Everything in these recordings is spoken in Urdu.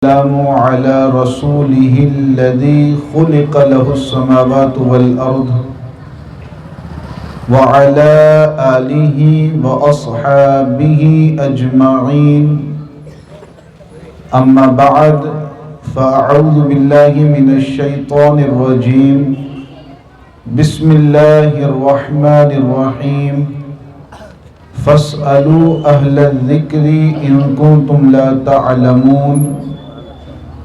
السلام على رسوله الذي خلق له السماوات والأرض وعلى آله وأصحابه أجمعين أما بعد فأعوذ بالله من الشيطان الرجيم بسم الله الرحمن الرحيم فاسألوا أهل الذكر إن كنتم لا تعلمون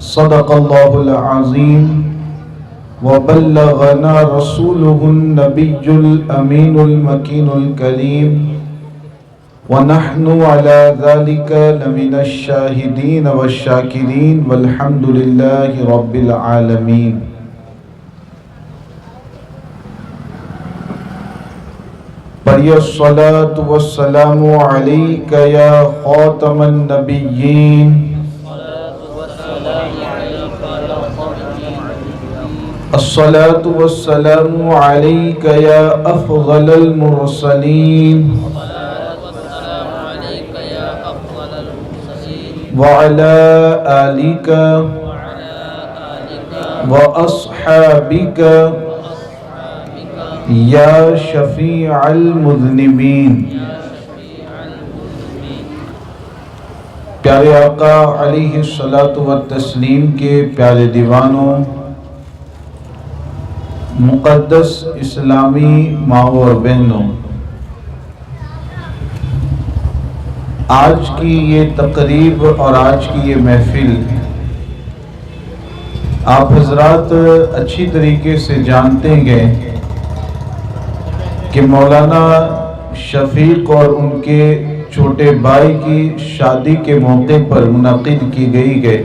صدق الله العظيم وبلغنا رسوله النبي الأمين المكين الكريم ونحن على ذلك لمن الشاهدين والشاكرين والحمد لله رب العالمين. پڑھیے الصلاۃ والسلام علیک یا خاتم النبیین الصلاۃ والسلام علیک یا افضل المرسلین وعلی آلک واصحابک یا شفیع المذنبین. پیارے آقا علیہ الصلاۃ والتسلیم کے پیارے دیوانوں، مقدس اسلامی ماؤں اور بہنوں، آج کی یہ تقریب اور آج کی یہ محفل آپ حضرات اچھی طریقے سے جانتے ہیں کہ مولانا شفیق اور ان کے چھوٹے بھائی کی شادی کے موقع پر منعقد کی گئی ہے.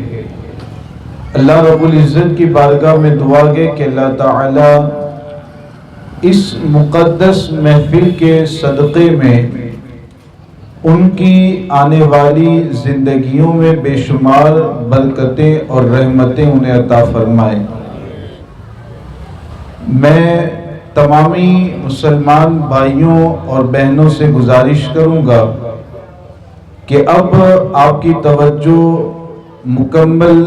اللہ رب العزت کی بارگاہ میں دعا ہے کہ اللہ تعالی اس مقدس محفل کے صدقے میں ان کی آنے والی زندگیوں میں بے شمار برکتیں اور رحمتیں انہیں عطا فرمائے. میں تمامی مسلمان بھائیوں اور بہنوں سے گزارش کروں گا کہ اب آپ کی توجہ مکمل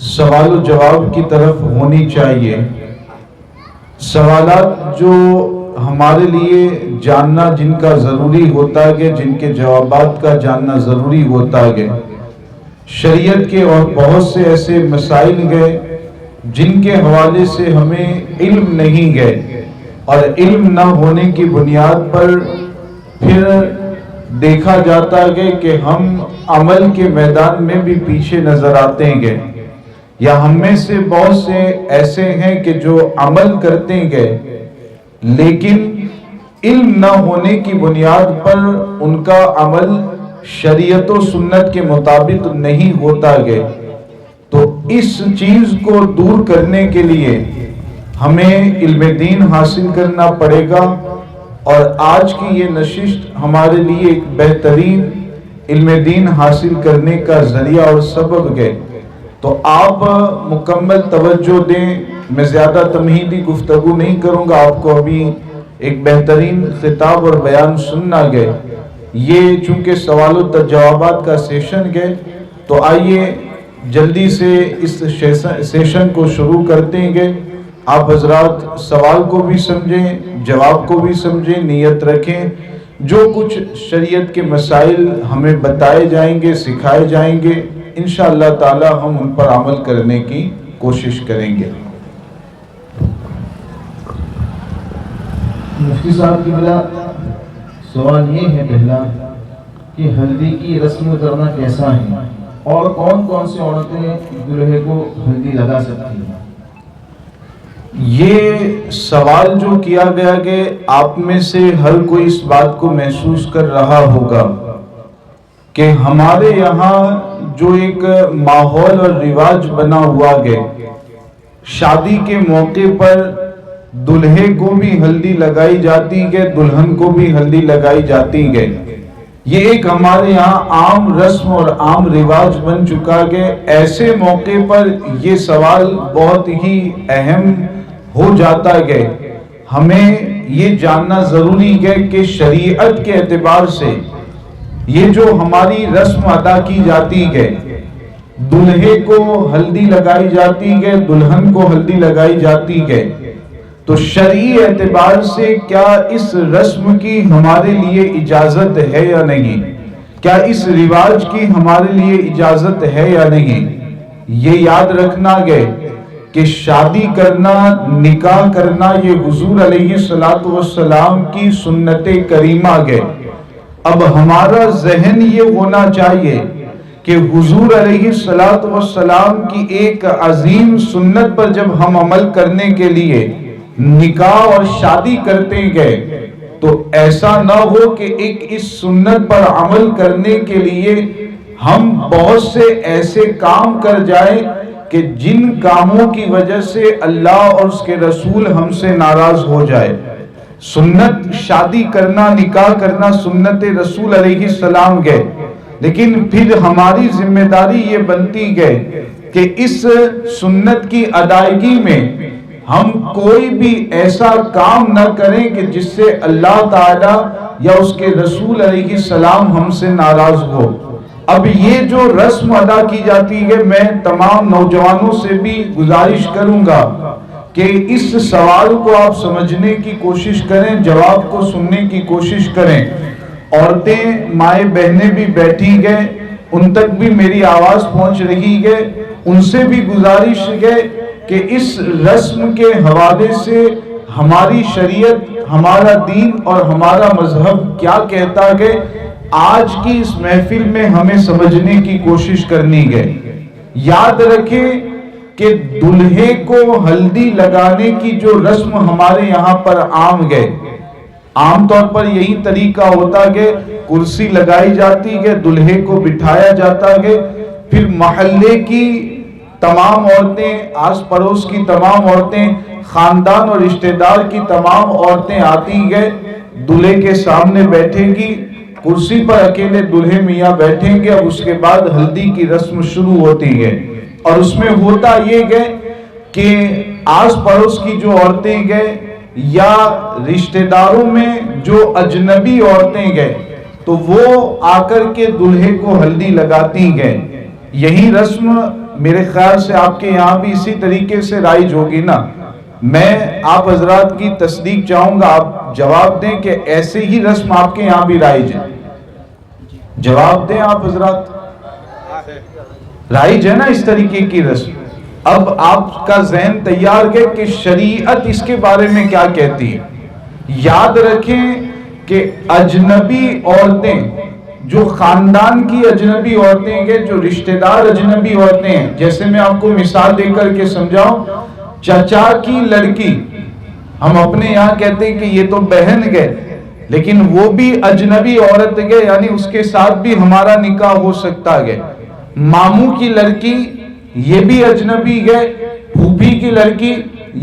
سوال و جواب کی طرف ہونی چاہیے. سوالات جو ہمارے لیے جاننا جن کا ضروری ہوتا ہے، جن کے جوابات کا جاننا ضروری ہوتا ہے. شریعت کے اور بہت سے ایسے مسائل گئے جن کے حوالے سے ہمیں علم نہیں گئے، اور علم نہ ہونے کی بنیاد پر پھر دیکھا جاتا ہے کہ ہم عمل کے میدان میں بھی پیچھے نظر آتے ہیں، یا ہم میں سے بہت سے ایسے ہیں کہ جو عمل کرتے ہیں لیکن علم نہ ہونے کی بنیاد پر ان کا عمل شریعت و سنت کے مطابق نہیں ہوتا ہے. تو اس چیز کو دور کرنے کے لیے ہمیں علم دین حاصل کرنا پڑے گا، اور آج کی یہ نشست ہمارے لیے ایک بہترین علم دین حاصل کرنے کا ذریعہ اور سبب ہے. تو آپ مکمل توجہ دیں. میں زیادہ تمہیدی گفتگو نہیں کروں گا، آپ کو ابھی ایک بہترین خطاب اور بیان سننا ہے. یہ چونکہ سوال و جوابات کا سیشن ہے، تو آئیے جلدی سے اس سیشن کو شروع کرتے ہیں. آپ حضرات سوال کو بھی سمجھیں، جواب کو بھی سمجھیں، نیت رکھیں. جو کچھ شریعت کے مسائل ہمیں بتائے جائیں گے، سکھائے جائیں گے، انشاءاللہ تعالی ہم ان پر عمل کرنے کی کوشش کریں گے. مفتی صاحب کی بلا سوال یہ ہے پہلا کہ ہلدی کی رسم کرنا کیسا ہے، اور کون کون سی عورتیں دلہے کو ہلدی لگا سکتی ہیں؟ یہ سوال جو کیا گیا کہ آپ میں سے ہر کوئی اس بات کو محسوس کر رہا ہوگا کہ ہمارے یہاں جو ایک ماحول اور رواج بنا ہوا ہے، شادی کے موقع پر دلہے کو بھی ہلدی لگائی جاتی ہے، دلہن کو بھی ہلدی لگائی جاتی ہے. یہ ایک ہمارے یہاں عام رسم اور عام رواج بن چکا ہے. ایسے موقع پر یہ سوال بہت ہی اہم ہو جاتا ہے. ہمیں یہ جاننا ضروری ہے کہ شریعت کے اعتبار سے یہ جو ہماری رسم ادا کی جاتی ہے دلہے کو ہلدی لگائی جاتی ہے، دلہن کو ہلدی لگائی جاتی ہے، تو شرعی اعتبار سے کیا اس رسم کی ہمارے لیے اجازت ہے یا نہیں؟ کیا اس رواج کی ہمارے لیے اجازت ہے یا نہیں؟ یہ یاد رکھنا گئے کہ شادی کرنا، نکاح کرنا، یہ حضور علیہ السلام کی سنت کریمہ گئے۔ اب ہمارا ذہن یہ ہونا چاہیے کہ حضور علیہ السلام کی ایک عظیم سنت پر جب ہم عمل کرنے کے لیے نکاح اور شادی کرتے گئے تو ایسا نہ ہو کہ ایک اس سنت پر عمل کرنے کے لیے ہم بہت سے ایسے کام کر جائیں کہ جن کاموں کی وجہ سے اللہ اور اس کے رسول ہم سے ناراض ہو جائے۔ سنت شادی کرنا، نکاح کرنا سنت رسول علیہ السلام گئے، لیکن پھر ہماری ذمہ داری یہ بنتی گئے کہ اس سنت کی ادائیگی میں ہم کوئی بھی ایسا کام نہ کریں کہ جس سے اللہ تعالی یا اس کے رسول علیہ السلام ہم سے ناراض ہو۔ اب یہ جو رسم ادا کی جاتی ہے، میں تمام نوجوانوں سے بھی گزارش کروں گا کہ اس سوال کو آپ سمجھنے کی کوشش کریں، جواب کو سننے کی کوشش کریں۔ عورتیں، مائیں بہنیں بھی بیٹھی گئے، ان تک بھی میری آواز پہنچ رہی ہے، ان سے بھی گزارش ہے کہ اس رسم کے حوالے سے ہماری شریعت، ہمارا دین اور ہمارا مذہب کیا کہتا ہے، آج کی اس محفل میں ہمیں سمجھنے کی کوشش کرنی ہے۔ یاد رکھیں کہ دلہے کو ہلدی لگانے کی جو رسم ہمارے یہاں پر عام ہے، عام طور پر یہی طریقہ ہوتا ہے، کرسی لگائی جاتی ہے، دلہے کو بٹھایا جاتا ہے، پھر محلے کی تمام عورتیں، آس پڑوس کی تمام عورتیں، خاندان اور رشتہ دار کی تمام عورتیں آتی ہیں، دلہے کے سامنے بیٹھے گی، کرسی پر اکیلے دلہے میاں بیٹھیں گے۔ اب اس کے بعد ہلدی کی رسم شروع ہوتی ہے، اور اس میں ہوتا یہ ہے کہ آس پڑوس کی جو عورتیں گئے یا رشتہ داروں میں جو اجنبی عورتیں گئے تو وہ آ کر کے دلہے کو ہلدی لگاتی گئے۔ یہی رسم میرے خیال سے آپ کے یہاں بھی اسی طریقے سے رائج ہوگی نا؟ میں آپ حضرات کی تصدیق چاہوں گا، آپ جواب دیں کہ ایسے ہی رسم آپ کے یہاں بھی رائج ہے۔ جواب دیں آپ حضرات، رائج ہے نا اس طریقے کی رسم؟ اب آپ کا ذہن تیار ہے کہ شریعت اس کے بارے میں کیا کہتی ہے۔ یاد رکھیں کہ اجنبی عورتیں، جو خاندان کی اجنبی عورتیں ہیں، جو رشتہ دار اجنبی عورتیں ہیں، جیسے میں آپ کو مثال دے کر کے سمجھاؤں، چچا کی لڑکی، ہم اپنے یہاں کہتے ہیں کہ یہ تو بہن گئے، لیکن وہ بھی اجنبی عورت گئے، یعنی اس کے ساتھ بھی ہمارا نکاح ہو سکتا ہے۔ ماموں کی لڑکی، یہ بھی اجنبی ہے، پھوپھی کی لڑکی،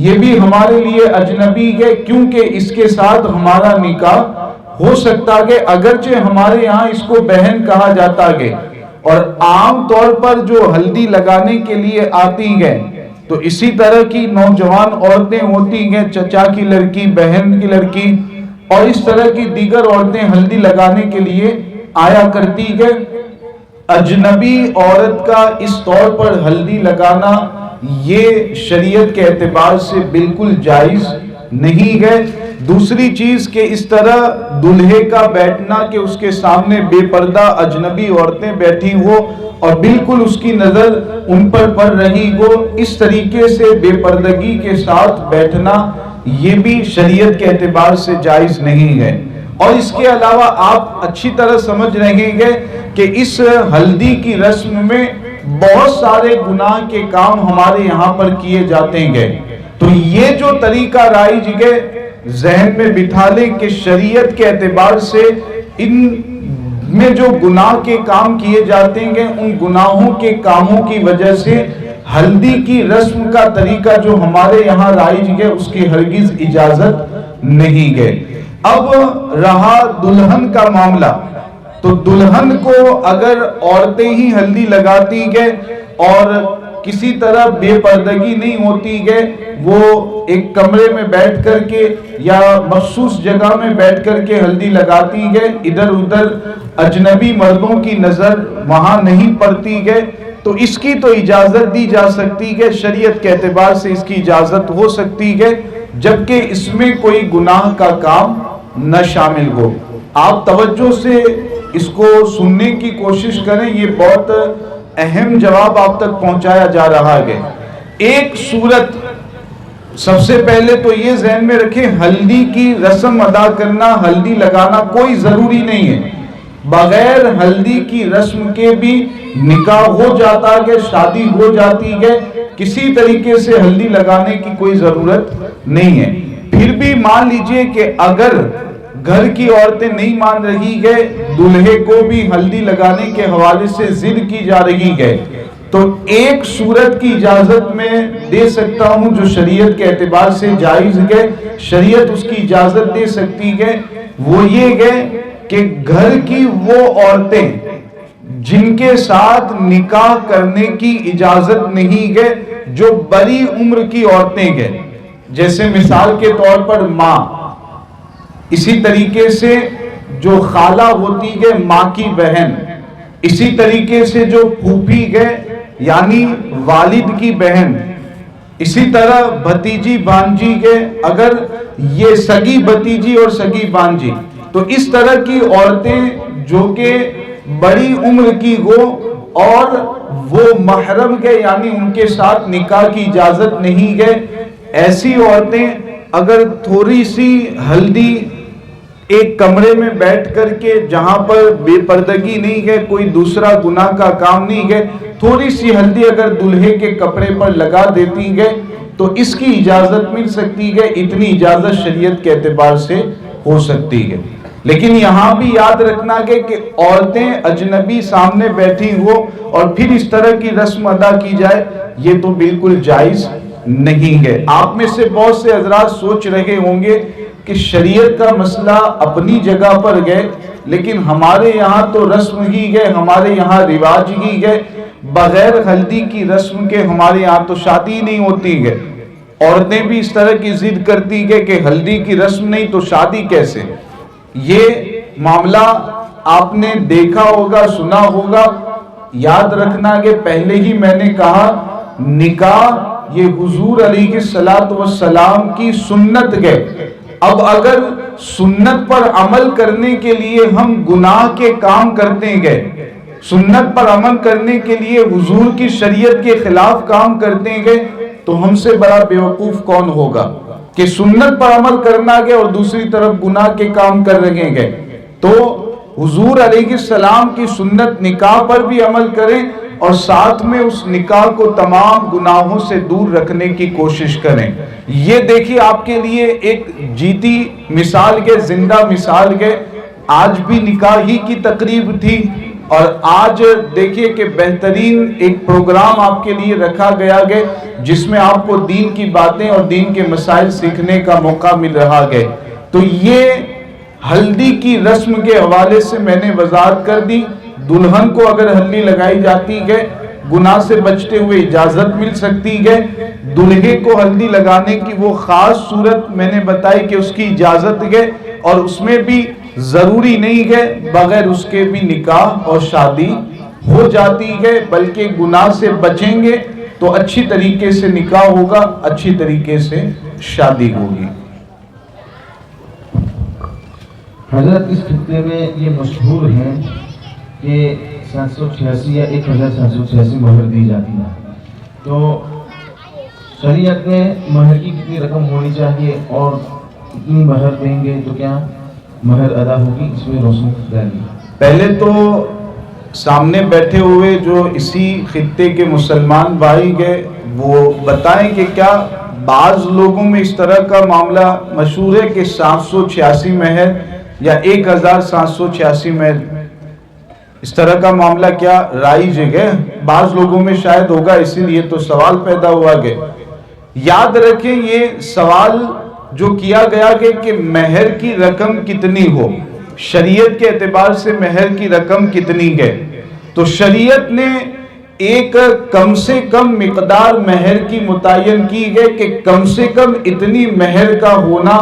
یہ بھی ہمارے لیے اجنبی ہے، کیونکہ اس کے ساتھ ہمارا نکاح ہو سکتا ہے، اگرچہ ہمارے یہاں اس کو بہن کہا جاتا ہے۔ اور عام طور پر جو ہلدی لگانے کے لیے آتی ہے تو اسی طرح کی نوجوان عورتیں ہوتی ہیں، چچا کی لڑکی، بہن کی لڑکی اور اس طرح کی دیگر عورتیں ہلدی لگانے کے لیے آیا کرتی ہیں۔ اجنبی عورت کا اس طور پر ہلدی لگانا یہ شریعت کے اعتبار سے بالکل جائز نہیں ہے۔ دوسری چیز کہ اس طرح دلہے کا بیٹھنا کہ اس کے سامنے بے پردہ اجنبی عورتیں بیٹھی ہو اور بالکل اس کی نظر ان پر پڑ رہی ہو، اس طریقے سے بے پردگی کے ساتھ بیٹھنا یہ بھی شریعت کے اعتبار سے جائز نہیں ہے۔ اور اس کے علاوہ آپ اچھی طرح سمجھ رہے ہیں کہ اس ہلدی کی رسم میں بہت سارے گناہ کے کام ہمارے یہاں پر کیے جاتے ہیں، تو یہ جو طریقہ رائج ہے ذہن میں بٹھا لیں کہ شریعت کے اعتبار سے ان میں جو گناہ کے کام کیے جاتے ہیں، ان گناہوں کے کاموں کی وجہ سے ہلدی کی رسم کا طریقہ جو ہمارے یہاں رائج ہے اس کی ہرگز اجازت نہیں ہے۔ اب رہا دلہن کا معاملہ، تو دلہن کو اگر عورتیں ہی ہلدی لگاتی ہیں اور کسی طرح بے پردگی نہیں ہوتی ہے، وہ ایک کمرے میں بیٹھ کر کے یا مخصوص جگہ میں بیٹھ کر کے ہلدی لگاتی ہے، ادھر ادھر اجنبی مردوں کی نظر وہاں نہیں پڑتی ہے، تو اس کی تو اجازت دی جا سکتی ہے، شریعت کے اعتبار سے اس کی اجازت ہو سکتی ہے، جبکہ اس میں کوئی گناہ کا کام نہ شامل ہو۔ آپ توجہ سے اس کو سننے کی کوشش کریں، یہ بہت اہم جواب آپ تک پہنچایا جا رہا ہے۔ ایک صورت سب سے پہلے تو یہ ذہن میں رکھیں، ہلدی کی رسم ادا کرنا، ہلدی لگانا کوئی ضروری نہیں ہے۔ بغیر ہلدی کی رسم کے بھی نکاح ہو جاتا ہے، شادی ہو جاتی ہے، کسی طریقے سے ہلدی لگانے کی کوئی ضرورت نہیں ہے۔ پھر بھی مان لیجئے کہ اگر گھر کی عورتیں نہیں مان رہی ہے، دلہے کو بھی ہلدی لگانے کے حوالے سے ضد کی جا رہی ہے، تو ایک صورت کی اجازت میں دے سکتا ہوں جو شریعت کے اعتبار سے جائز ہے، شریعت اس کی اجازت دے سکتی ہے، وہ یہ ہے کہ گھر کی وہ عورتیں جن کے ساتھ نکاح کرنے کی اجازت نہیں ہے، جو بڑی عمر کی عورتیں ہیں، جیسے مثال کے طور پر ماں، اسی طریقے سے جو خالہ ہوتی ہے ماں کی بہن، اسی طریقے سے جو پھوپھی ہے یعنی والد کی بہن، اسی طرح بھتیجی بانجی ہے، اگر یہ سگی بھتیجی اور سگی بانجی، تو اس طرح کی عورتیں جو کہ بڑی عمر کی ہو اور وہ محرم ہے یعنی ان کے ساتھ نکاح کی اجازت نہیں ہے، ایسی عورتیں اگر تھوڑی سی ہلدی ایک کمرے میں بیٹھ کر کے جہاں پر بے پردگی نہیں ہے، کوئی دوسرا گناہ کا کام نہیں ہے، تھوڑی سی ہلدی اگر دلہے کے کپڑے پر لگا دیتی ہے تو اس کی اجازت مل سکتی ہے، اتنی اجازت شریعت کے اعتبار سے ہو سکتی ہے۔ لیکن یہاں بھی یاد رکھنا ہے کہ عورتیں اجنبی سامنے بیٹھی ہو اور پھر اس طرح کی رسم ادا کی جائے، یہ تو بالکل جائز نہیں ہے۔ آپ میں سے بہت سے حضرات سوچ رہے ہوں گے کہ شریعت کا مسئلہ اپنی جگہ پر ہے، لیکن ہمارے یہاں تو رسم ہی ہے، ہمارے یہاں رواج ہی ہے، بغیر ہلدی کی رسم کے ہمارے یہاں تو شادی نہیں ہوتی ہے۔ عورتیں بھی اس طرح کی ضد کرتی ہے کہ ہلدی کی رسم نہیں تو شادی کیسے؟ یہ معاملہ آپ نے دیکھا ہوگا، سنا ہوگا۔ یاد رکھنا کہ پہلے ہی میں نے کہا نکاح یہ حضور علیہ السلام کی سنت ہے۔ اب اگر سنت پر عمل کرنے کے لیے ہم گناہ کے کام کرتے گئے، سنت پر عمل کرنے کے لیے حضور کی شریعت کے خلاف کام کرتے گئے، تو ہم سے بڑا بیوقوف کون ہوگا کہ سنت پر عمل کرنا گئے اور دوسری طرف گناہ کے کام کر رہے گئے۔ تو حضور علیہ السلام کی سنت نکاح پر بھی عمل کریں اور ساتھ میں اس نکاح کو تمام گناہوں سے دور رکھنے کی کوشش کریں۔ یہ دیکھیے آپ کے لیے ایک جیتی مثال کے، زندہ مثال کے، آج بھی نکاح ہی کی تقریب تھی اور آج دیکھیے کہ بہترین ایک پروگرام آپ کے لیے رکھا گیا ہے جس میں آپ کو دین کی باتیں اور دین کے مسائل سیکھنے کا موقع مل رہا ہے۔ تو یہ ہلدی کی رسم کے حوالے سے میں نے وضاحت کر دی۔ دلہن کو اگر ہلدی لگائی جاتی ہے گناہ سے بچتے ہوئے اجازت مل سکتی ہے، دلہے کو ہلدی لگانے کی وہ خاص صورت میں نے بتائی کہ اس کی اجازت ہے اور اس میں بھی ضروری نہیں ہے، بغیر اس کے بھی نکاح اور شادی ہو جاتی ہے، بلکہ گناہ سے بچیں گے تو اچھی طریقے سے نکاح ہوگا، اچھی طریقے سے شادی ہوگی۔ حضرت اس خطے میں یہ مشہور ہے کہ 786 یا 1786 مہر دی جاتی ہے، تو شریعت میں مہر کی کتنی رقم ہونی چاہیے اور کتنی مہر دیں گے تو کیا مہر ادا ہوگی، اس میں روشنی ڈالیے۔ پہلے تو سامنے بیٹھے ہوئے جو اسی خطے کے مسلمان بھائی گئے وہ بتائیں کہ کیا بعض لوگوں میں اس طرح کا معاملہ مشہور ہے کہ 786 مہر یا 1786 مہر، اس طرح کا معاملہ کیا رائج ہے؟ بعض لوگوں میں شاید ہوگا، اسی لیے تو سوال پیدا ہوا ہے۔ یاد رکھیں یہ سوال جو کیا گیا کہ مہر کی رقم کتنی ہو، شریعت کے اعتبار سے مہر کی رقم کتنی ہے، تو شریعت نے ایک کم سے کم مقدار مہر کی متعین کی ہے کہ کم سے کم اتنی مہر کا ہونا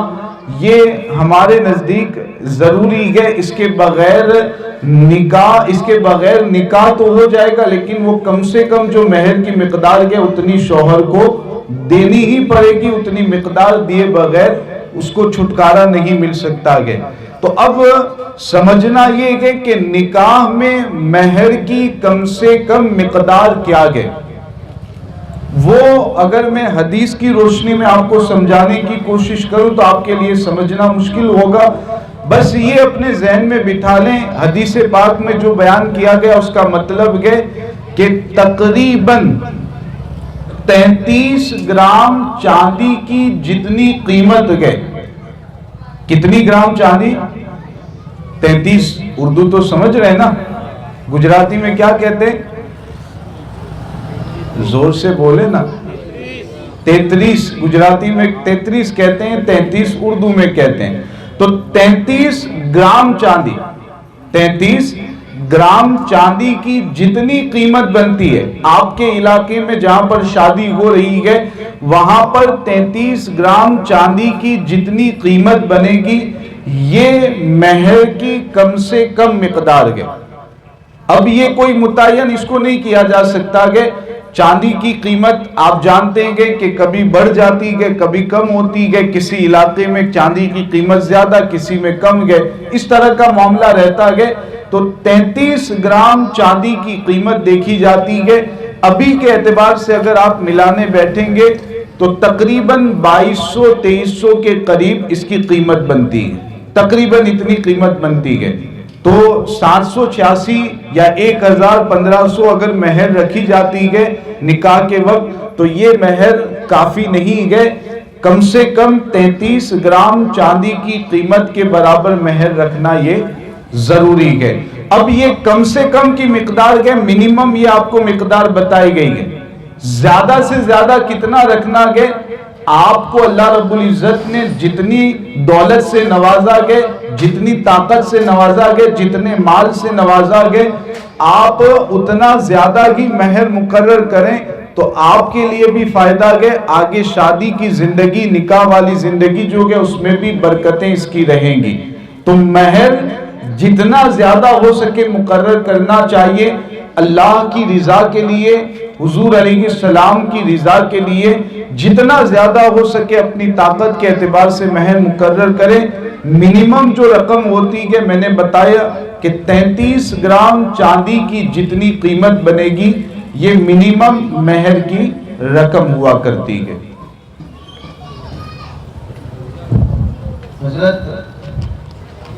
یہ ہمارے نزدیک ضروری ہے. اس کے بغیر نکاح تو ہو جائے گا، لیکن وہ کم سے کم جو مہر کی مقدار ہے اتنی شوہر کو دینی ہی پڑے گی. اتنی مقدار دیے بغیر اس کو چھٹکارا نہیں مل سکتا ہے. تو اب سمجھنا یہ ہے کہ نکاح میں مہر کی کم سے کم مقدار کیا ہے. وہ اگر میں حدیث کی روشنی میں آپ کو سمجھانے کی کوشش کروں تو آپ کے لیے سمجھنا مشکل ہوگا. بس یہ اپنے ذہن میں بٹھا لیں، حدیث پاک میں جو بیان کیا گیا اس کا مطلب ہے کہ تقریباً 33 گرام چاندی کی جتنی قیمت ہے. کتنی گرام چاندی؟ 33. اردو تو سمجھ رہے ہیں نا؟ گجراتی میں کیا کہتے ہیں؟ زور سے بولے نا. 33 گجراتی میں 33 کہتے ہیں، 33 اردو میں کہتے ہیں. تو 33 گرام چاندی، 33 گرام چاندی کی جتنی قیمت بنتی ہے آپ کے علاقے میں جہاں پر شادی ہو رہی ہے وہاں پر 33 گرام چاندی کی جتنی قیمت بنے گی یہ مہر کی کم سے کم مقدار ہے. اب یہ کوئی متعین اس کو نہیں کیا جا سکتا کہ چاندی کی قیمت آپ جانتے ہیں کہ کبھی بڑھ جاتی ہے کبھی کم ہوتی ہے. کسی علاقے میں چاندی کی قیمت زیادہ، کسی میں کم ہے، اس طرح کا معاملہ رہتا ہے. تو 33 گرام چاندی کی قیمت دیکھی جاتی ہے. ابھی کے اعتبار سے اگر آپ ملانے بیٹھیں گے تو تقریباً 2200-2300 کے قریب اس کی قیمت بنتی ہے. تقریباً اتنی قیمت بنتی ہے. تو 786 یا 1000-1500 اگر مہر رکھی جاتی ہے نکاح کے وقت تو یہ مہر کافی نہیں ہے. کم سے کم 33 گرام چاندی کی قیمت کے برابر مہر رکھنا یہ ضروری ہے. اب یہ کم سے کم کی مقدار ہے، منیمم یہ آپ کو مقدار بتائی گئی ہے. زیادہ سے زیادہ کتنا رکھنا ہے؟ آپ کو اللہ رب العزت نے جتنی دولت سے نوازا گئے، جتنی طاقت سے نوازا گئے، جتنے مال سے نوازا گئے، آپ اتنا زیادہ ہی مہر مقرر کریں تو آپ کے لیے بھی فائدہ ہے. آگے شادی کی زندگی، نکاح والی زندگی جو ہے اس میں بھی برکتیں اس کی رہیں گی. تو مہر جتنا زیادہ ہو سکے مقرر کرنا چاہیے اللہ کی رضا کے لیے، حضور علیہ السلام کی رضا کے لیے. جتنا زیادہ ہو سکے اپنی طاقت کے اعتبار سے مہر مقرر کریں. منیمم جو رقم ہوتی ہے میں نے بتایا کہ 33 گرام چاندی کی جتنی قیمت بنے گی یہ منیمم مہر کی رقم ہوا کرتی ہے. حضرت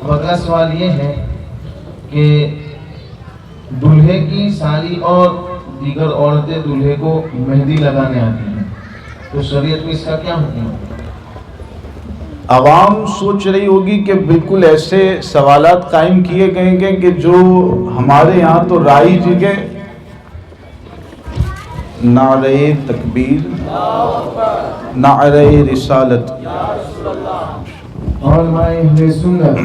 اگلا سوال یہ ہے کہ دلہے کی سالی اور دیگر عورتیں دلہے کو مہندی لگانے آتی ہیں تو شریعت میں اس کا کیا حکم ہے؟ عوام سوچ رہی ہوگی کہ بالکل ایسے سوالات قائم کیے گئے ہیں کہ جو ہمارے یہاں تو رائج ہے. نعرہ تکبیر، نعرہ رسالت. علماء اہل سنت.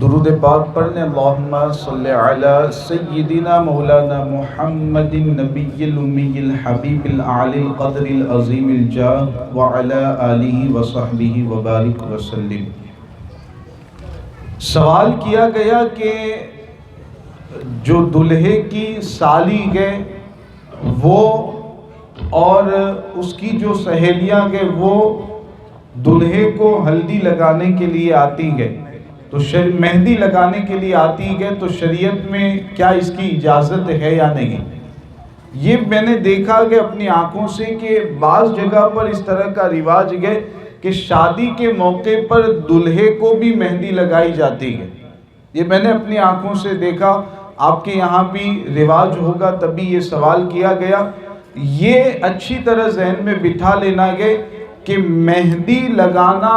درود پاک پڑھنے. اللہم صلی علی سیدنا مولانا محمد النبی الامی الحبیب العالی القدر العظیم الجاہ وعلی آلہ وصحبہ وبارک وسلم. سوال کیا گیا کہ جو دلہے کی سالی ہے وہ اور اس کی جو سہیلیاں ہیں وہ دلہے کو ہلدی لگانے کے لیے آتی ہے تو مہندی لگانے کے لیے آتی ہے تو شریعت میں کیا اس کی اجازت ہے یا نہیں؟ یہ میں نے دیکھا کہ اپنی آنکھوں سے کہ بعض جگہ پر اس طرح کا رواج ہے کہ شادی کے موقع پر دلہے کو بھی مہندی لگائی جاتی ہے. یہ میں نے اپنی آنکھوں سے دیکھا. آپ کے یہاں بھی رواج ہوگا تبھی یہ سوال کیا گیا. یہ اچھی طرح ذہن میں بٹھا لینا ہے کہ مہندی لگانا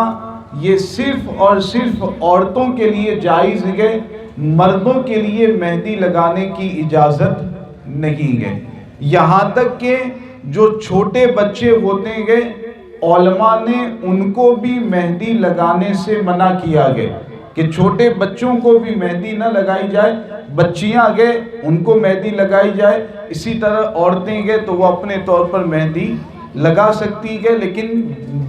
یہ صرف اور صرف عورتوں کے لیے جائز ہے، مردوں کے لیے مہندی لگانے کی اجازت نہیں ہے. یہاں تک کہ جو چھوٹے بچے ہوتے ہیں علماء نے ان کو بھی مہندی لگانے سے منع کیا گیا. کہ چھوٹے بچوں کو بھی مہندی نہ لگائی جائے، بچیاں گئے ان کو مہندی لگائی جائے، اسی طرح عورتیں گئے تو وہ اپنے طور پر مہندی لگا سکتی ہے، لیکن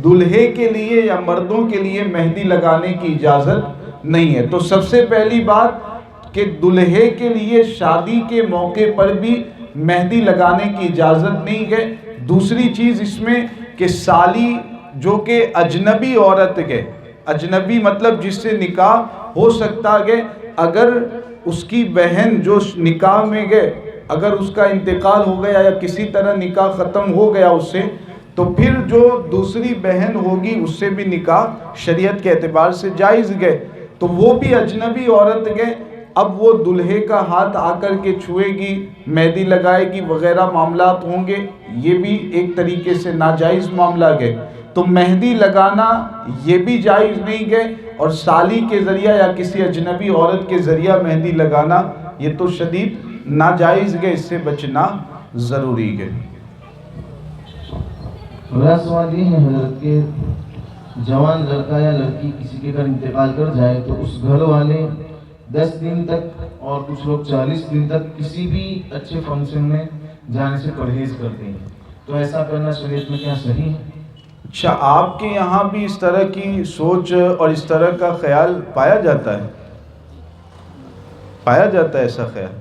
دلہے کے لیے یا مردوں کے لیے مہندی لگانے کی اجازت نہیں ہے۔ تو سب سے پہلی بات کہ دلہے کے لیے شادی کے موقع پر بھی مہندی لگانے کی اجازت نہیں ہے۔ دوسری چیز اس میں کہ سالی جو کہ اجنبی عورت ہے، اجنبی مطلب جس سے نکاح ہو سکتا ہے، اگر اس کی بہن جو نکاح میں گئے اگر اس کا انتقال ہو گیا یا کسی طرح نکاح ختم ہو گیا اس سے، تو پھر جو دوسری بہن ہوگی اس سے بھی نکاح شریعت کے اعتبار سے جائز گئے، تو وہ بھی اجنبی عورت گئے، اب وہ دلہے کا ہاتھ آ کر کے چھوئے گی، مہندی لگائے گی وغیرہ معاملات ہوں گے، یہ بھی ایک طریقے سے ناجائز معاملہ گئے۔ تو مہندی لگانا یہ بھی جائز نہیں گئے، اور سالی کے ذریعہ یا کسی اجنبی عورت کے ذریعہ مہندی لگانا یہ تو شدید ناجائز گئے، اس سے بچنا ضروری ہے۔ میرا سوال یہ ہے حضرت کہ جوان لڑکا یا لڑکی کسی کے گھر انتقال کر جائے تو اس گھر والے 10 دن تک اور کچھ لوگ 40 دن تک کسی بھی اچھے فنکشن میں جانے سے پرہیز کرتے ہیں، تو ایسا کرنا شریعت میں کیا صحیح ہے؟ اچھا، آپ کے یہاں بھی اس طرح کی سوچ اور اس طرح کا خیال پایا جاتا ہے؟ پایا جاتا ہے ایسا خیال؟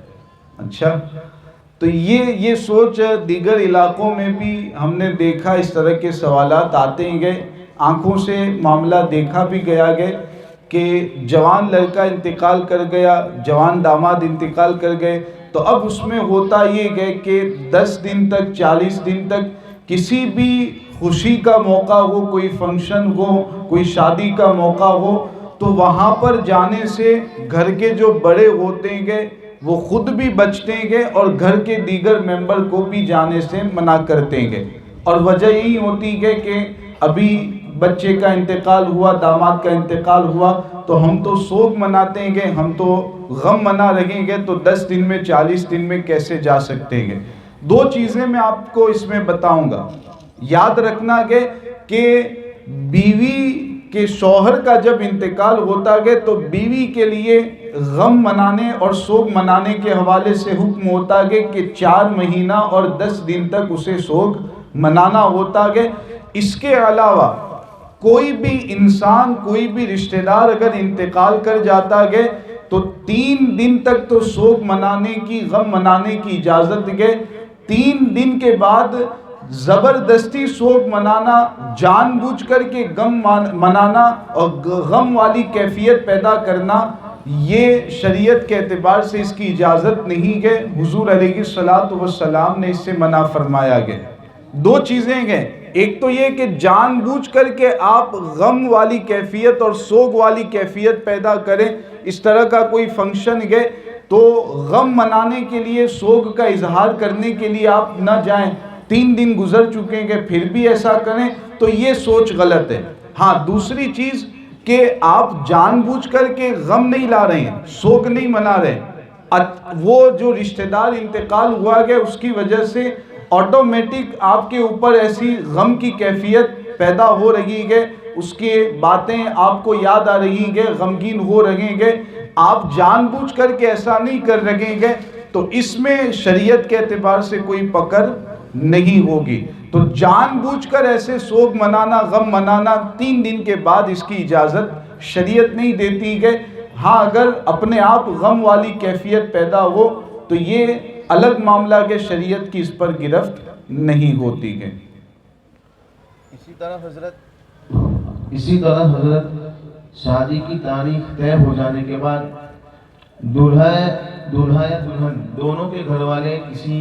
اچھا، تو یہ سوچ دیگر علاقوں میں بھی ہم نے دیکھا، اس طرح کے سوالات آتے ہی گئے، آنکھوں سے معاملہ دیکھا بھی گیا کہ جوان لڑکا انتقال کر گیا، جوان داماد انتقال کر گئے، تو اب اس میں ہوتا یہ گئے کہ 10 دن تک 40 دن تک کسی بھی خوشی کا موقع ہو، کوئی فنکشن ہو، کوئی شادی کا موقع ہو، تو وہاں پر جانے سے گھر کے جو بڑے ہوتے گئے وہ خود بھی بچتے گئے اور گھر کے دیگر ممبر کو بھی جانے سے منع کرتے گئے، اور وجہ یہی ہوتی ہے کہ ابھی بچے کا انتقال ہوا، داماد کا انتقال ہوا، تو ہم تو سوگ مناتے گئے، ہم تو غم منا رہیں گے، تو 10 دن میں 40 دن میں کیسے جا سکتے گے؟ 2 چیزیں میں آپ کو اس میں بتاؤں گا۔ یاد رکھنا کہ بیوی کے شوہر کا جب انتقال ہوتا ہے تو بیوی کے لیے غم منانے اور سوگ منانے کے حوالے سے حکم ہوتا ہے کہ 4 مہینہ اور 10 دن تک اسے سوگ منانا ہوتا ہے۔ اس کے علاوہ کوئی بھی انسان، کوئی بھی رشتہ دار اگر انتقال کر جاتا ہے تو 3 دن تک تو سوگ منانے کی، غم منانے کی اجازت ہے۔ 3 دن کے بعد زبردستی سوگ منانا، جان بوجھ کر کے غم منانا اور غم والی کیفیت پیدا کرنا، یہ شریعت کے اعتبار سے اس کی اجازت نہیں ہے۔ حضور علیہ الصلوۃ والسلام نے اس سے منع فرمایا گیا۔ 2 چیزیں ہیں، ایک تو یہ کہ جان بوجھ کر کے آپ غم والی کیفیت اور سوگ والی کیفیت پیدا کریں، اس طرح کا کوئی فنکشن ہے تو غم منانے کے لیے، سوگ کا اظہار کرنے کے لیے آپ نہ جائیں، 3 دن گزر چکے ہیں پھر بھی ایسا کریں تو یہ سوچ غلط ہے۔ ہاں، دوسری چیز کہ آپ جان بوجھ کر کے غم نہیں لا رہے ہیں، سوگ نہیں منا رہے ہیں، وہ جو رشتہ دار انتقال ہوا ہے اس کی وجہ سے آٹومیٹک آپ کے اوپر ایسی غم کی کیفیت پیدا ہو رہی ہے، اس کی باتیں آپ کو یاد آ رہی ہیں، غمگین ہو رہے ہیں، آپ جان بوجھ کر کے ایسا نہیں کر رہے ہیں، تو اس میں شریعت کے اعتبار سے کوئی پکڑ نہیں ہوگی۔ تو جان بوجھ کر ایسے سوگ منانا، غم منانا 3 دن کے بعد اس کی اجازت شریعت نہیں دیتی ہے۔ ہاں، اگر اپنے آپ غم والی کیفیت پیدا ہو تو یہ الگ معاملہ کہ شریعت کی اس پر گرفت نہیں ہوتی ہے۔ اسی طرح حضرت شادی کی تاریخ طے ہو جانے کے بعد دولہا یا دلہن دونوں کے گھر والے کسی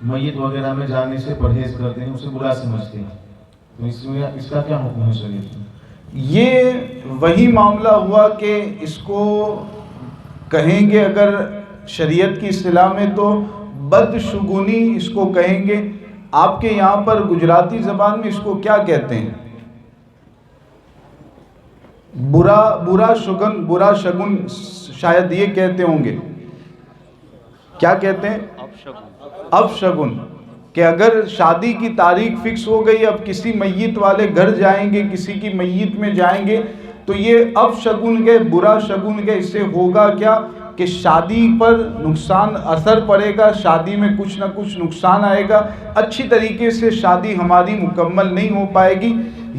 میت وغیرہ میں جانے سے پرہیز کرتے ہیں، اسے برا سمجھتے ہیں، تو اس کا کیا حکم ہے شریعت میں؟ یہ وہی معاملہ ہوا کہ اس کو کہیں گے اگر شریعت کی اصطلاح میں تو بدشگونی اس کو کہیں گے۔ آپ کے یہاں پر گجراتی زبان میں اس کو کیا کہتے ہیں؟ برا شگن شاید یہ کہتے ہوں گے۔ کیا کہتے ہیں؟ اپشگن، کہ اگر شادی کی تاریخ فکس ہو گئی، اب کسی میت والے گھر جائیں گے، کسی کی میت میں جائیں گے، تو یہ اب شگن گئے، برا شگن گئے. اس سے ہوگا کیا کہ شادی پر نقصان اثر پڑے گا، شادی میں کچھ نہ کچھ نقصان آئے گا، اچھی طریقے سے شادی ہماری مکمل نہیں ہو پائے گی.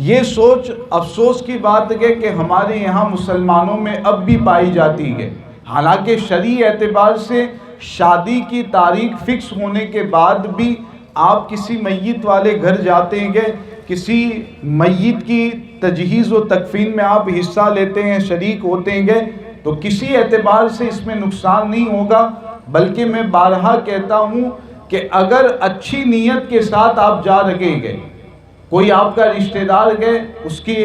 یہ سوچ افسوس کی بات ہے کہ ہمارے یہاں مسلمانوں میں اب بھی پائی جاتی ہے. حالانکہ شرعی اعتبار سے شادی کی تاریخ فکس ہونے کے بعد بھی آپ کسی میت والے گھر جاتے ہیں، کسی میت کی تجہیز و تکفین میں آپ حصہ لیتے ہیں، شریک ہوتے ہیں، تو کسی اعتبار سے اس میں نقصان نہیں ہوگا. بلکہ میں بارہا کہتا ہوں کہ اگر اچھی نیت کے ساتھ آپ جا رہے گئے، کوئی آپ کا رشتہ دار گئے، اس کی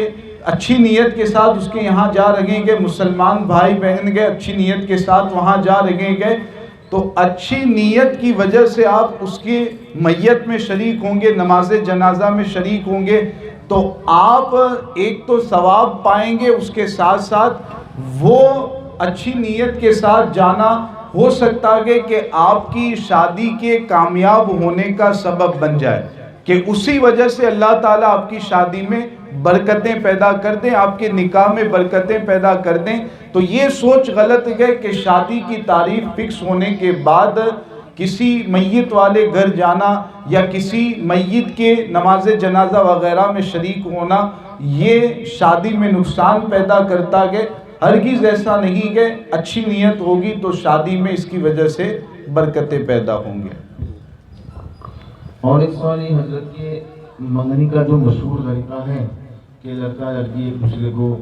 اچھی نیت کے ساتھ اس کے یہاں جا رہے گئے، مسلمان بھائی بہن گئے اچھی نیت کے ساتھ وہاں جا رہے گئے، تو اچھی نیت کی وجہ سے آپ اس کی میت میں شریک ہوں گے، نماز جنازہ میں شریک ہوں گے، تو آپ ایک تو ثواب پائیں گے، اس کے ساتھ ساتھ وہ اچھی نیت کے ساتھ جانا ہو سکتا ہے کہ آپ کی شادی کے کامیاب ہونے کا سبب بن جائے، کہ اسی وجہ سے اللہ تعالیٰ آپ کی شادی میں برکتیں پیدا کر دیں، آپ کے نکاح میں برکتیں پیدا کر دیں. تو یہ سوچ غلط ہے کہ شادی کی تاریخ فکس ہونے کے بعد کسی میت والے گھر جانا یا کسی میت کے نماز جنازہ وغیرہ میں شریک ہونا یہ شادی میں نقصان پیدا کرتا ہے. ہرگز ایسا نہیں ہے. اچھی نیت ہوگی تو شادی میں اس کی وجہ سے برکتیں پیدا ہوں گے. اور ایک سوال یہ حضرت کے منگنی کا جو مشہور طریقہ ہے کہ لڑکا لڑکی ایک دوسرے کو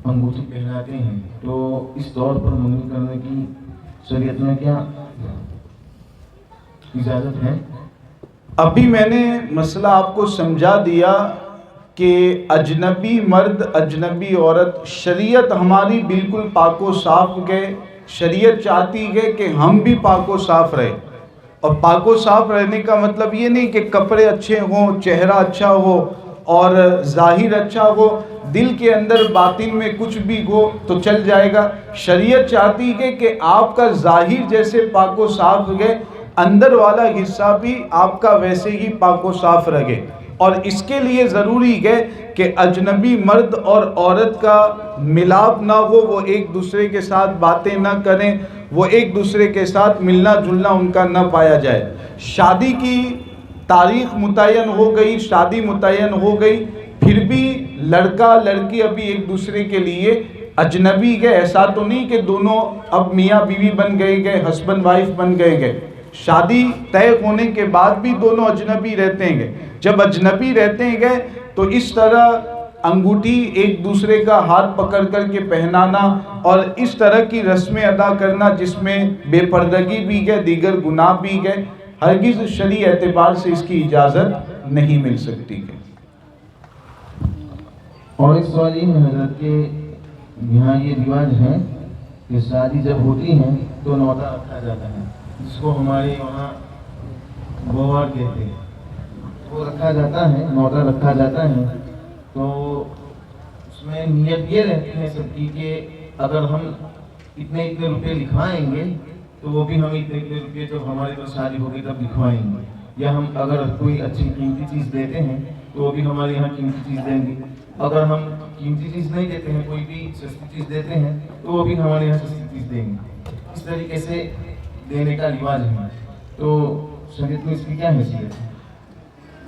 انگوٹھی پہناتے ہیں، تو اس طور پر منگنی کرنے کی شریعت میں کیا اجازت ہے؟ ابھی میں نے مسئلہ آپ کو سمجھا دیا کہ اجنبی مرد اجنبی عورت شریعت ہماری بالکل پاک و صاف گئے. شریعت چاہتی ہے کہ ہم بھی پاک و صاف رہے، اور پاک و صاف رہنے کا مطلب یہ نہیں کہ کپڑے اچھے ہوں، چہرہ اچھا ہو اور ظاہر اچھا ہو، دل کے اندر باطن میں کچھ بھی ہو تو چل جائے گا. شریعت چاہتی ہے کہ آپ کا ظاہر جیسے پاک و صاف ہے، اندر والا حصہ بھی آپ کا ویسے ہی پاک و صاف رہے. اور اس کے لیے ضروری ہے کہ اجنبی مرد اور عورت کا ملاپ نہ ہو، وہ ایک دوسرے کے ساتھ باتیں نہ کریں، وہ ایک دوسرے کے ساتھ ملنا جلنا ان کا نہ پایا جائے. شادی کی تاریخ متعین ہو گئی، شادی متعین ہو گئی، پھر بھی لڑکا لڑکی ابھی ایک دوسرے کے لیے اجنبی ہے. ایسا تو نہیں کہ دونوں اب میاں بیوی بن گئے، ہسبینڈ وائف بن گئے. شادی طے ہونے کے بعد بھی دونوں اجنبی رہتے ہیں. جب اجنبی رہتے ہیں تو اس طرح انگوٹھی ایک دوسرے کا ہاتھ پکڑ کر کے پہنانا اور اس طرح کی رسمیں ادا کرنا جس میں بے پردگی بھی ہے، دیگر گناہ بھی ہے، ہرگز شرعی اعتبار سے اس کی اجازت نہیں مل سکتی ہے. اور ایک سوال یہ ہے حضرت کہ یہاں یہ رواج ہے کہ شادی جب ہوتی ہے تو نوتا رکھا جاتا ہے، جس کو ہمارے وہاں گوار کہتے ہیں، وہ رکھا جاتا ہے، نوتا رکھا جاتا ہے. تو اس میں نیت یہ رہتی ہے سب کی کہ اگر ہم اتنے روپے لکھوائیں گے تو وہ بھی ہم اتنے روپے جب ہمارے پاس شادی ہوگی تب لکھوائیں گے، یا ہم اگر کوئی اچھی قیمتی چیز دیتے ہیں تو وہ بھی ہمارے یہاں قیمتی چیز دیں گے. اگر ہم قیمتی چیز نہیں دیتے ہیں، کوئی بھی سستی چیز دیتے ہیں تو وہ بھی ہمارے یہاں سستی چیز دیں گے. اس طریقے سے دینے کا رواج ہے. تو شریعت میں اس کی کیا حیثیت ہے؟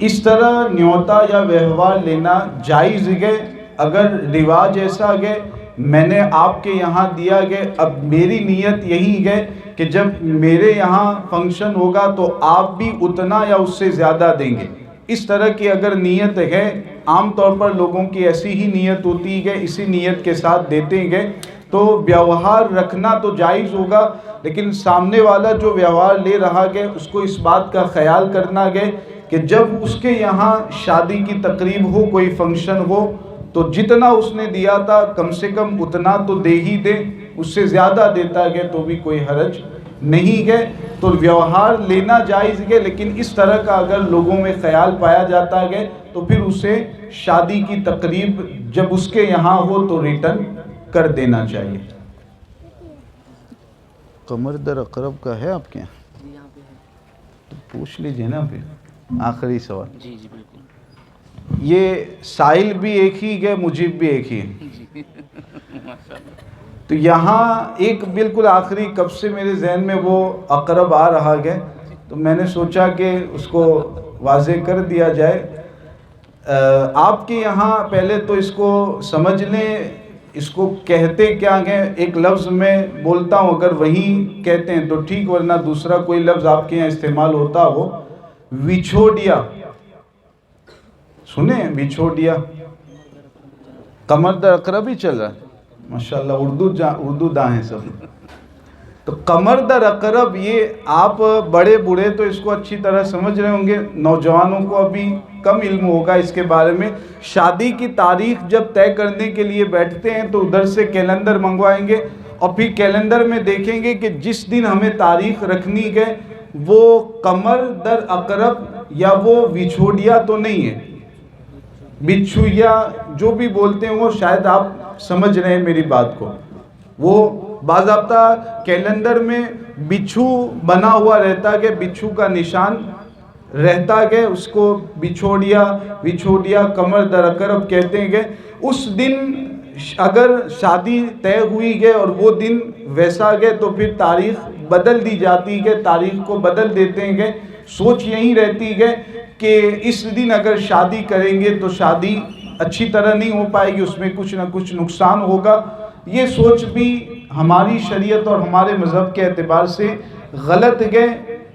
اس طرح نیوتا یا وہوار لینا جائز ہے. اگر رواج ایسا ہے میں نے آپ کے یہاں دیا گیا، اب میری نیت یہی ہے کہ جب میرے یہاں فنکشن ہوگا تو آپ بھی اتنا یا اس سے زیادہ دیں گے. اس طرح کی اگر نیت ہے، عام طور پر لوگوں کی ایسی ہی نیت ہوتی ہے، اسی نیت کے ساتھ دیتے ہیں، تو ویوہار رکھنا تو جائز ہوگا. لیکن سامنے والا جو ویوہار لے رہا ہے اس کو اس بات کا خیال کرنا ہے کہ جب اس کے یہاں شادی کی تقریب ہو، کوئی فنکشن ہو، تو جتنا اس نے دیا تھا کم سے کم اتنا تو دے ہی دے. اس سے زیادہ دیتا ہے تو بھی کوئی حرج نہیں ہے. تو ویوہار لینا جائز ہے، لیکن اس طرح کا اگر لوگوں میں خیال پایا جاتا ہے تو پھر اسے شادی کی تقریب جب اس کے یہاں ہو تو ریٹرن کر دینا چاہیے. قمر در اقرب کا ہے آپ کے یہاں؟ تو پوچھ لیجئے نا. پھر آخری سوال. جی بالکل. یہ سائل بھی ایک ہی ہے، مجیب بھی ایک ہی ہے. تو یہاں ایک بالکل آخری کب سے میرے ذہن میں وہ اقرب آ رہا ہے، تو میں نے سوچا کہ اس کو واضح کر دیا جائے۔ آپ کے یہاں پہلے تو اس کو سمجھ لیں، اس کو کہتے کیا ہیں؟ ایک لفظ میں بولتا ہوں، اگر وہی کہتے ہیں تو ٹھیک، ورنہ دوسرا کوئی لفظ آپ کے یہاں استعمال ہوتا ہو۔ وچھوڑیا سنیں؟ وچھوڑیا قمر در اقرب ہی چل رہا ہے، ماشاءاللہ اردو داں ہیں سب۔ تو قمر در اقرب، یہ آپ بڑے بوڑھے تو اس کو اچھی طرح سمجھ رہے ہوں گے، نوجوانوں کو ابھی کم علم ہوگا اس کے بارے میں۔ شادی کی تاریخ جب طے کرنے کے لیے بیٹھتے ہیں تو ادھر سے کیلنڈر منگوائیں گے، اور پھر کیلنڈر میں دیکھیں گے کہ جس دن ہمیں تاریخ رکھنی ہے وہ قمر در اقرب یا وہ وچھوڑیا تو نہیں ہے، بچھو یا جو بھی بولتے ہیں وہ شاید آپ سمجھ رہے ہیں میری بات کو۔ وہ باضابطہ کیلنڈر میں بچھو بنا ہوا رہتا ہے، بچھو کا نشان رہتا ہے، اس کو وچھوڑیا قمر در اقرب کہتے ہیں۔ اس دن اگر شادی طے ہوئی ہے اور وہ دن ویسا گئے تو پھر تاریخ بدل دی جاتی ہے، تاریخ کو بدل دیتے ہیں۔ سوچ یہی رہتی ہے کہ اس دن اگر شادی کریں گے تو شادی اچھی طرح نہیں ہو پائے گی، اس میں کچھ نہ کچھ نقصان ہوگا۔ یہ سوچ بھی ہماری شریعت اور ہمارے مذہب کے اعتبار سے غلط ہے۔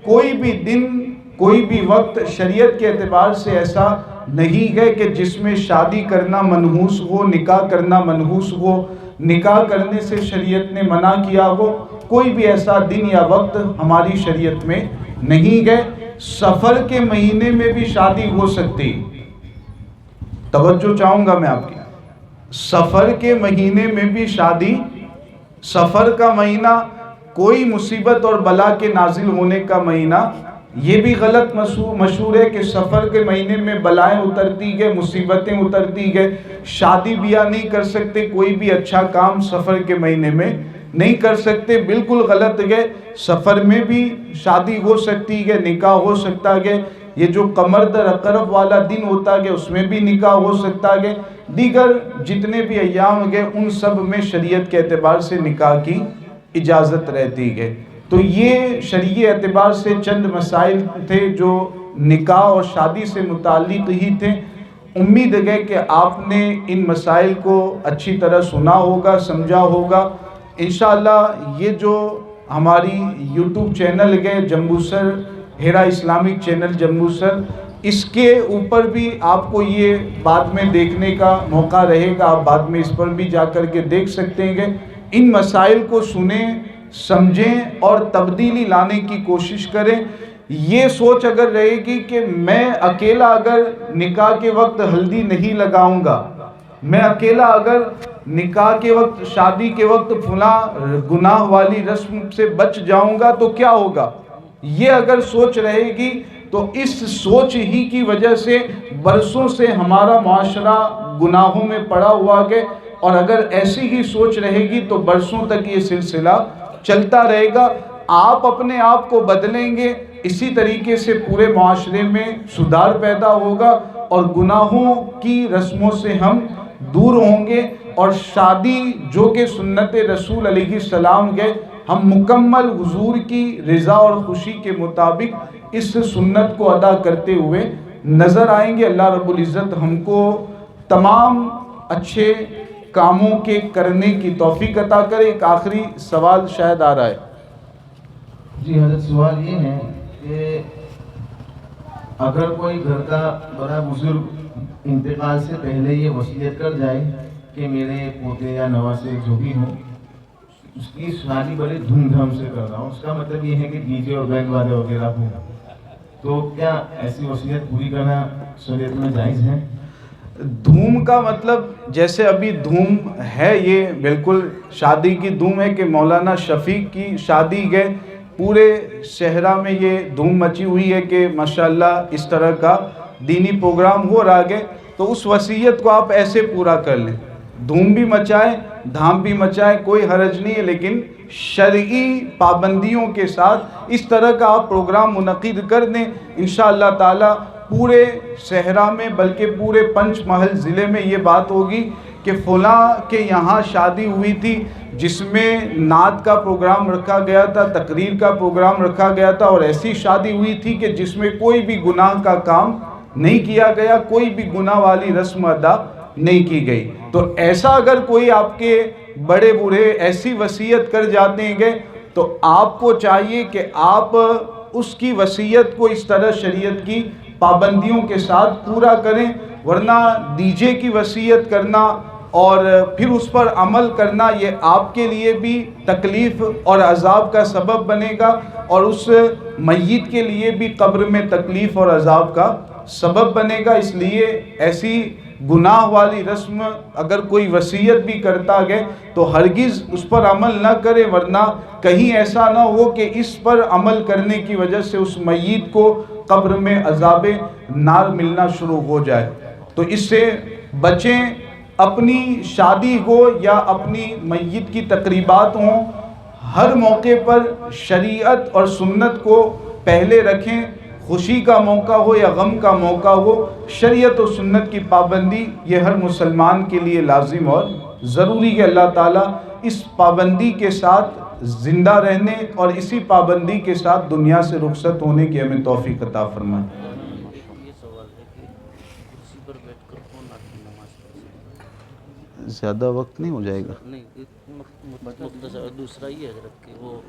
کوئی بھی دن، کوئی بھی وقت شریعت کے اعتبار سے ایسا نہیں ہے کہ جس میں شادی کرنا منحوس ہو، نکاح کرنا منحوس ہو، نکاح کرنے سے شریعت نے منع کیا ہو۔ کوئی بھی ایسا دن یا وقت ہماری شریعت میں نہیں ہے۔ سفر کے مہینے میں بھی شادی ہو سکتی، توجہ چاہوں گا میں آپ کی، سفر کے مہینے میں بھی شادی، سفر کا مہینہ کوئی مصیبت اور بلا کے نازل ہونے کا مہینہ، یہ بھی غلط مشہور ہے کہ سفر کے مہینے میں بلائیں اترتی گئے، مصیبتیں اترتی گئے، شادی بیاہ نہیں کر سکتے، کوئی بھی اچھا کام سفر کے مہینے میں نہیں کر سکتے، بالکل غلط ہے۔ سفر میں بھی شادی ہو سکتی ہے، نکاح ہو سکتا ہے۔ یہ جو قمر در اقرب والا دن ہوتا ہے اس میں بھی نکاح ہو سکتا ہے۔ دیگر جتنے بھی ایام ہیں ان سب میں شریعت کے اعتبار سے نکاح کی اجازت رہتی ہے۔ تو یہ شرعی اعتبار سے چند مسائل تھے جو نکاح اور شادی سے متعلق ہی تھے۔ امید ہے کہ آپ نے ان مسائل کو اچھی طرح سنا ہوگا، سمجھا ہوگا۔ انشاءاللہ یہ جو ہماری یوٹیوب چینل ہے جمبوسر ہیرا اسلامک چینل جمبوسر، اس کے اوپر بھی آپ کو یہ بعد میں دیکھنے کا موقع رہے گا، آپ بعد میں اس پر بھی جا کر کے دیکھ سکتے ہیں۔ ان مسائل کو سنیں، سمجھیں اور تبدیلی لانے کی کوشش کریں۔ یہ سوچ اگر رہے گی کہ میں اکیلا اگر نکاح کے وقت ہلدی نہیں لگاؤں گا، میں اکیلا اگر نکاح کے وقت، شادی کے وقت فلاں گناہ والی رسم سے بچ جاؤں گا تو کیا ہوگا، یہ اگر سوچ رہے گی تو اس سوچ ہی کی وجہ سے برسوں سے ہمارا معاشرہ گناہوں میں پڑا ہوا ہے، اور اگر ایسی ہی سوچ رہے گی تو برسوں تک یہ سلسلہ چلتا رہے گا۔ آپ اپنے آپ کو بدلیں گے، اسی طریقے سے پورے معاشرے میں سدھار پیدا ہوگا اور گناہوں کی رسموں سے ہم دور ہوں گے، اور شادی جو کہ سنت رسول علیہ السلام ہے، ہم مکمل حضور کی رضا اور خوشی کے مطابق اس سنت کو ادا کرتے ہوئے نظر آئیں گے۔ اللہ رب العزت ہم کو تمام اچھے کاموں کے کرنے کی توفیق عطا کرے۔ ایک آخری سوال شاید آ رہا ہے۔ جی حضرت، سوال یہ ہے کہ اگر کوئی گھر کا بڑا بزرگ انتقال سے پہلے یہ وصیت کر جائے کہ میرے پوتے یا نواسے جو بھی ہوں، اس کی شادی بڑے دھوم دھام سے کر رہا ہوں، اس کا مطلب یہ ہے کہ ڈی جے اور بینڈ والے وغیرہ ہوں، تو کیا ایسی وصیت پوری کرنا شریعت میں جائز ہے؟ دھوم کا مطلب جیسے ابھی دھوم ہے، یہ بالکل شادی کی دھوم ہے کہ مولانا شفیق کی شادی ہے، پورے صحرا میں یہ دھوم مچی ہوئی ہے کہ ماشاءاللہ اس طرح کا دینی پروگرام ہو رہا ہے، تو اس وصیت کو آپ ایسے پورا کر لیں، دھوم بھی مچائیں، دھام بھی مچائیں، کوئی حرج نہیں ہے، لیکن شرعی پابندیوں کے ساتھ اس طرح کا آپ پروگرام منعقد کر دیں۔ انشاءاللہ تعالی پورے صحرا میں بلکہ پورے پنچ محل ضلع میں یہ بات ہوگی کہ فلاں کے یہاں شادی ہوئی تھی جس میں نعت کا پروگرام رکھا گیا تھا، تقریر کا پروگرام رکھا گیا تھا، اور ایسی شادی ہوئی تھی کہ جس میں کوئی بھی گناہ کا کام نہیں کیا گیا، کوئی بھی گناہ والی رسم ادا نہیں کی گئی. تو ایسا اگر کوئی آپ کے بڑے بوڑھے ایسی وصیت کر جاتے ہیں تو آپ کو چاہیے کہ آپ اس کی وصیت کو اس طرح شریعت کی پابندیوں کے ساتھ پورا کریں، ورنہ ڈی جے کی وصیت کرنا اور پھر اس پر عمل کرنا یہ آپ کے لیے بھی تکلیف اور عذاب کا سبب بنے گا، اور اس میت کے لیے بھی قبر میں تکلیف اور عذاب کا سبب بنے گا. اس لیے ایسی گناہ والی رسم اگر کوئی وصیت بھی کرتا ہے تو ہرگز اس پر عمل نہ کرے، ورنہ کہیں ایسا نہ ہو کہ اس پر عمل کرنے کی وجہ سے اس میت کو قبر میں عذاب نار ملنا شروع ہو جائے. تو اس سے بچیں. اپنی شادی ہو یا اپنی میت کی تقریبات ہوں، ہر موقع پر شریعت اور سنت کو پہلے رکھیں. خوشی کا موقع ہو یا غم کا موقع ہو، شریعت و سنت کی پابندی یہ ہر مسلمان کے لیے لازم اور ضروری ہے. اللہ تعالیٰ اس پابندی کے ساتھ زندہ رہنے اور اسی پابندی کے ساتھ دنیا سے رخصت ہونے کی ہمیں توفیق عطا فرمائے. یہ سوال ہے کہ کرسی پر بیٹھ کر کون آدمی نماز پڑھ سکتا زیادہ وقت نہیں ہو جائے گا؟ ہے؟ نہیں مختصر. دوسرا یہ حضرت کہ وہ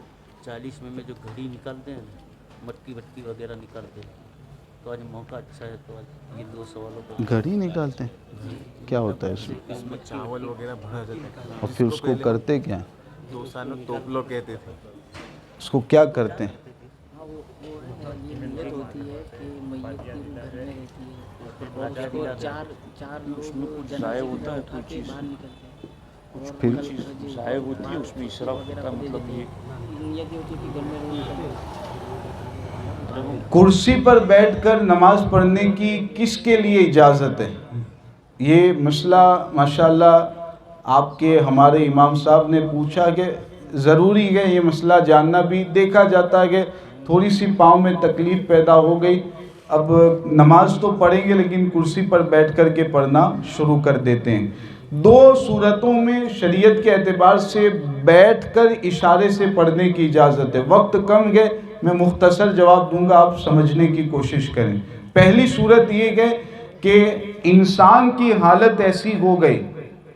40 میں جو گھڑی نکالتے ہیں مٹکی وٹکی وغیرہ نکالتے ہیں، تو آج موقع اچھا ہے تو آج یہ 2 سوالوں پر گھڑی نکالتے ہیں؟ کیا ہوتا ہے اس میں؟ اس میں چاول وغیرہ بھرا جاتا ہے اور پھر اس کو کرتے کیا؟ 2 سال توپلو کہتے تھے. اس کو کیا کرتے ہیں؟ یہ نیت ہوتی ہے کہ میت کی روح گھر میں رہتی ہے اور اس کو چار لوگ جنازے میں اٹھا کے باہر نکلتے ہیں اور پھر ضائع ہوتی ہے اس میں اشراف کا مطلب یہ نیت یہ ہوتی ہے کہ گھر میں روح نکلتے. کرسی پر بیٹھ کر نماز پڑھنے کی کس کے لیے اجازت ہے؟ یہ مسئلہ ماشاءاللہ آپ کے ہمارے امام صاحب نے پوچھا کہ ضروری ہے یہ مسئلہ جاننا بھی. دیکھا جاتا ہے کہ تھوڑی سی پاؤں میں تکلیف پیدا ہو گئی، اب نماز تو پڑھیں گے لیکن کرسی پر بیٹھ کر کے پڑھنا شروع کر دیتے ہیں. 2 صورتوں میں شریعت کے اعتبار سے بیٹھ کر اشارے سے پڑھنے کی اجازت ہے. وقت کم ہے، میں مختصر جواب دوں گا، آپ سمجھنے کی کوشش کریں. پہلی صورت یہ ہے کہ انسان کی حالت ایسی ہو گئی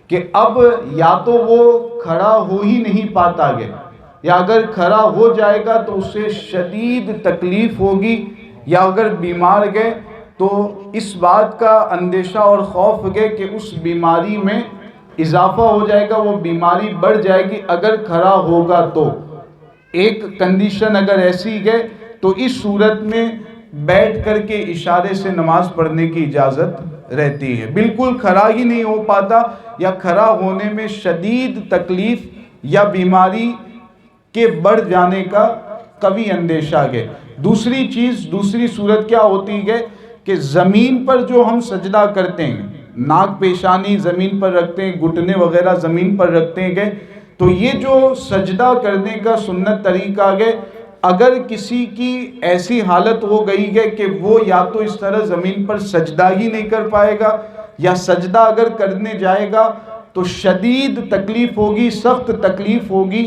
کہ اب یا تو وہ کھڑا ہو ہی نہیں پاتا ہے، یا اگر کھڑا ہو جائے گا تو اسے شدید تکلیف ہوگی، یا اگر بیمار گئے تو اس بات کا اندیشہ اور خوف ہے کہ اس بیماری میں اضافہ ہو جائے گا، وہ بیماری بڑھ جائے گی اگر کھڑا ہوگا تو. ایک کنڈیشن اگر ایسی ہے تو اس صورت میں بیٹھ کر کے اشارے سے نماز پڑھنے کی اجازت رہتی ہے. بالکل کھڑا ہی نہیں ہو پاتا یا کھڑا ہونے میں شدید تکلیف یا بیماری کے بڑھ جانے کا قوی اندیشہ ہے. دوسری صورت کیا ہوتی ہے کہ زمین پر جو ہم سجدہ کرتے ہیں، ناک پیشانی زمین پر رکھتے ہیں، گھٹنے وغیرہ زمین پر رکھتے ہیں، تو یہ جو سجدہ کرنے کا سنت طریقہ ہے، اگر کسی کی ایسی حالت ہو گئی ہے کہ وہ یا تو اس طرح زمین پر سجدہ ہی نہیں کر پائے گا، یا سجدہ اگر کرنے جائے گا تو شدید تکلیف ہوگی، سخت تکلیف ہوگی،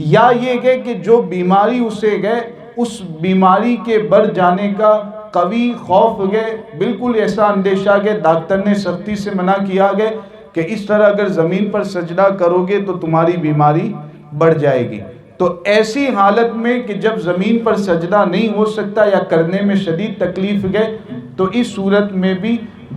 یا یہ ہے کہ جو بیماری اسے ہے اس بیماری کے بڑھ جانے کا قوی خوف ہے، بالکل ایسا اندیشہ ہے، ڈاکٹر نے سختی سے منع کیا ہے کہ اس طرح اگر زمین پر سجدہ کرو گے تو تمہاری بیماری بڑھ جائے گی. تو ایسی حالت میں کہ جب زمین پر سجدہ نہیں ہو سکتا یا کرنے میں شدید تکلیف ہے تو اس صورت میں بھی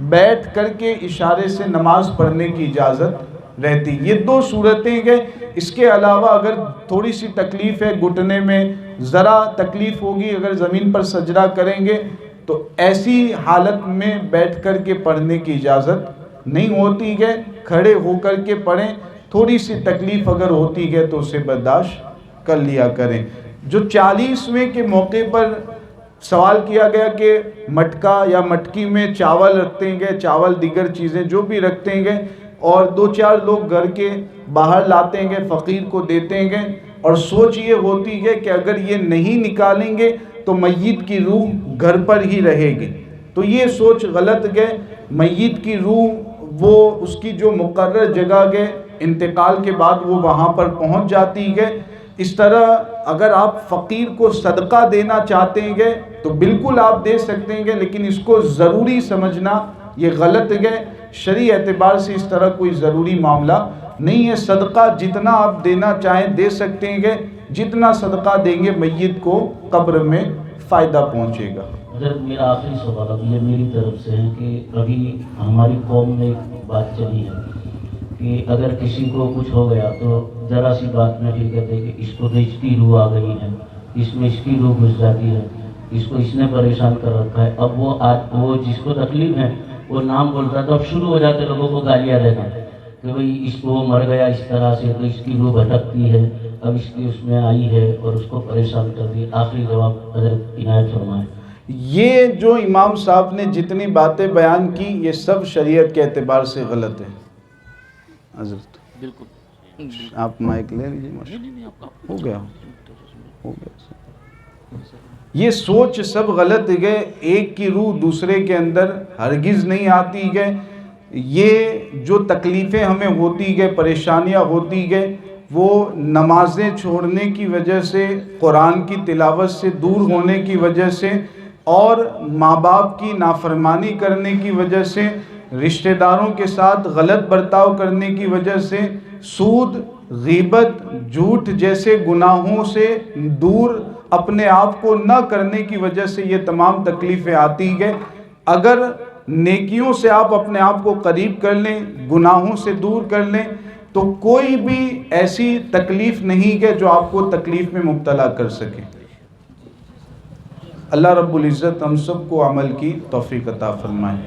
بیٹھ کر کے اشارے سے نماز پڑھنے کی اجازت رہتی. یہ 2 صورتیں ہیں. اس کے علاوہ اگر تھوڑی سی تکلیف ہے، گھٹنے میں ذرا تکلیف ہوگی، اگر زمین پر سجدہ کریں گے تو ایسی حالت میں بیٹھ کر کے پڑھنے کی اجازت نہیں ہوتی ہے. کھڑے ہو کر کے پڑھیں. تھوڑی سی تکلیف اگر ہوتی ہے تو اسے برداشت کر لیا کریں. جو 40ویں کے موقع پر سوال کیا گیا کہ مٹکا یا مٹکی میں چاول رکھتے ہیں، چاول دیگر چیزیں جو بھی رکھتے ہیں، اور 2-4 لوگ گھر کے باہر لاتے ہیں، فقیر کو دیتے ہیں، اور سوچ یہ ہوتی ہے کہ اگر یہ نہیں نکالیں گے تو میت کی روح گھر پر ہی رہے گی. تو یہ سوچ غلط ہے. میت کی روح وہ اس کی جو مقرر جگہ کے انتقال کے بعد وہ وہاں پر پہنچ جاتی ہے. اس طرح اگر آپ فقیر کو صدقہ دینا چاہتے ہیں تو بالکل آپ دے سکتے ہیں، لیکن اس کو ضروری سمجھنا یہ غلط ہے. شرعی اعتبار سے اس طرح کوئی ضروری معاملہ نہیں ہے. صدقہ جتنا آپ دینا چاہیں دے سکتے ہیں، جتنا صدقہ دیں گے میت کو قبر میں فائدہ پہنچے گا. حضرت میرا آخری سوال اب یہ میری طرف سے ہے کہ ابھی ہماری قوم میں ایک بات چلی ہے کہ اگر کسی کو کچھ ہو گیا تو ذرا سی بات میں پھر کہتے ہیں کہ اس کو تو اس کی روح آ گئی ہے، اس میں اس کی روح گھس جاتی ہے، اس کو اس نے پریشان کر رکھا ہے. اب وہ جس کو تکلیف ہے وہ نام بولتا ہے تو اب شروع ہو جاتے لوگوں کو گالیاں دینا کہ بھئی اس کو مر گیا اس طرح سے تو اس کی روح بھٹکتی ہے، اب اس کی اس میں آئی ہے اور اس کو پریشان کر دی. آخری جواب حضرت عنایت فرمائیں. یہ جو امام صاحب نے جتنی باتیں بیان کی یہ سب شریعت کے اعتبار سے غلط ہے. حضرت بالکل آپ مائک لے لیجیے. ہو گیا. یہ سوچ سب غلط ہے. ایک کی روح دوسرے کے اندر ہرگز نہیں آتی ہے. یہ جو تکلیفیں ہمیں ہوتی ہے، پریشانیاں ہوتی ہے، وہ نمازیں چھوڑنے کی وجہ سے، قرآن کی تلاوت سے دور ہونے کی وجہ سے، اور ماں باپ کی نافرمانی کرنے کی وجہ سے، رشتہ داروں کے ساتھ غلط برتاؤ کرنے کی وجہ سے، سود، غیبت، جھوٹ جیسے گناہوں سے دور اپنے آپ کو نہ کرنے کی وجہ سے یہ تمام تکلیفیں آتی ہیں. اگر نیکیوں سے آپ اپنے آپ کو قریب کر لیں، گناہوں سے دور کر لیں، تو کوئی بھی ایسی تکلیف نہیں ہے جو آپ کو تکلیف میں مبتلا کر سکے. اللہ رب العزت ہم سب کو عمل کی توفیق عطا فرمائے.